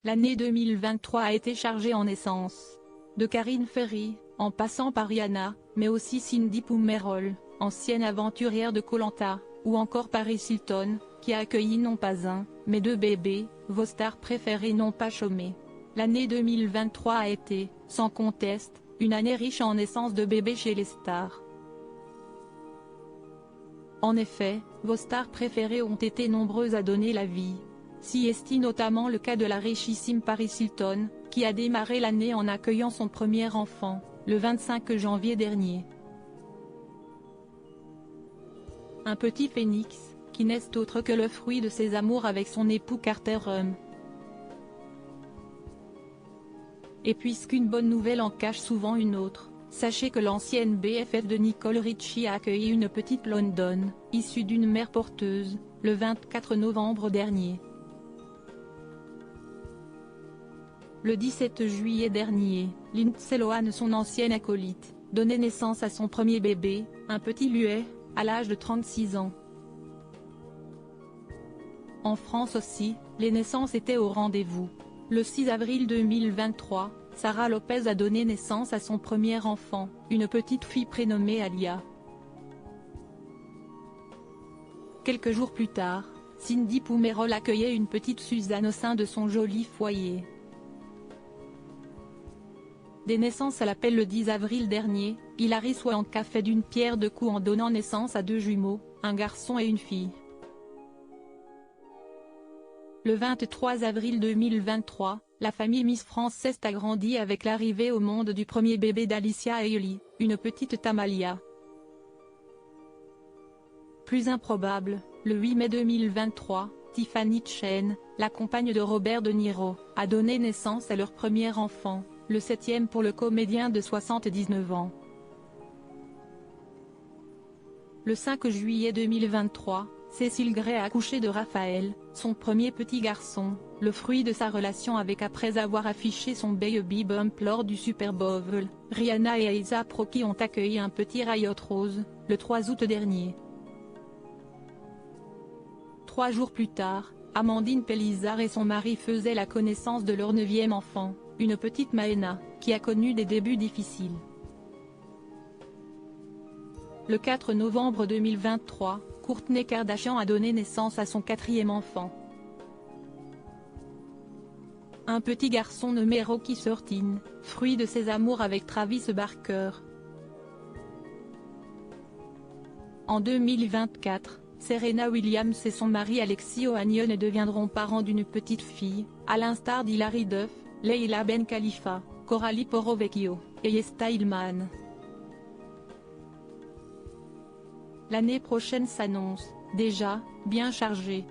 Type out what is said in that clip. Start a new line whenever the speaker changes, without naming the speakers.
L'année 2023 a été chargée en naissances. De Karine Ferry, en passant par Rihanna, mais aussi Cindy Poumerol, ancienne aventurière de Koh Lanta, ou encore Paris Hilton, qui a accueilli non pas un, mais deux bébés, vos stars préférées n'ont pas chômé. L'année 2023 a été, sans conteste, une année riche en naissances de bébés chez les stars. En effet, vos stars préférées ont été nombreuses à donner la vie. Si est notamment le cas de la richissime Paris Hilton, qui a démarré l'année en accueillant son premier enfant, le 25 janvier dernier. Un petit phénix, qui n'est autre que le fruit de ses amours avec son époux Carter Rum. Et puisqu'une bonne nouvelle en cache souvent une autre, sachez que l'ancienne BFF de Nicole Richie a accueilli une petite London, issue d'une mère porteuse, le 24 novembre dernier. Le 17 juillet dernier, Lindsay Lohan, son ancienne acolyte, donnait naissance à son premier bébé, un petit Luet, à l'âge de 36 ans. En France aussi, les naissances étaient au rendez-vous. Le 6 avril 2023, Sarah Lopez a donné naissance à son premier enfant, une petite fille prénommée Alia. Quelques jours plus tard, Cindy Poumerol accueillait une petite Suzanne au sein de son joli foyer. Des naissances à l'appel le 10 avril dernier, Hilary Swank a fait d'une pierre deux coups en donnant naissance à deux jumeaux, un garçon et une fille. Le 23 avril 2023, la famille Miss France Est a grandi avec l'arrivée au monde du premier bébé d'Alicia Hailey, une petite Tamalia. Plus improbable, le 8 mai 2023, Tiffany Chen, la compagne de Robert De Niro, a donné naissance à leur premier enfant, le 7e pour le comédien de 79 ans. Le 5 juillet 2023, Cécile Gray a accouché de Raphaël, son premier petit garçon, le fruit de sa relation avec après avoir affiché son baby bump lors du Super Bowl. Rihanna et A$AP Rocky ont accueilli un petit Riot Rose, le 3 août dernier. 3 jours plus tard, Amandine Pélizard et son mari faisaient la connaissance de leur 9e enfant, une petite Maëna, qui a connu des débuts difficiles. Le 4 novembre 2023, Kourtney Kardashian a donné naissance à son 4e enfant. Un petit garçon nommé Rocky 13, fruit de ses amours avec Travis Barker. En 2024, Serena Williams et son mari Alexis Ohanian deviendront parents d'une petite fille, à l'instar d'Hilary Duff, Leila Ben Khalifa, Coralie Porovecchio, et Yesta Ilman. L'année prochaine s'annonce, déjà, bien chargée.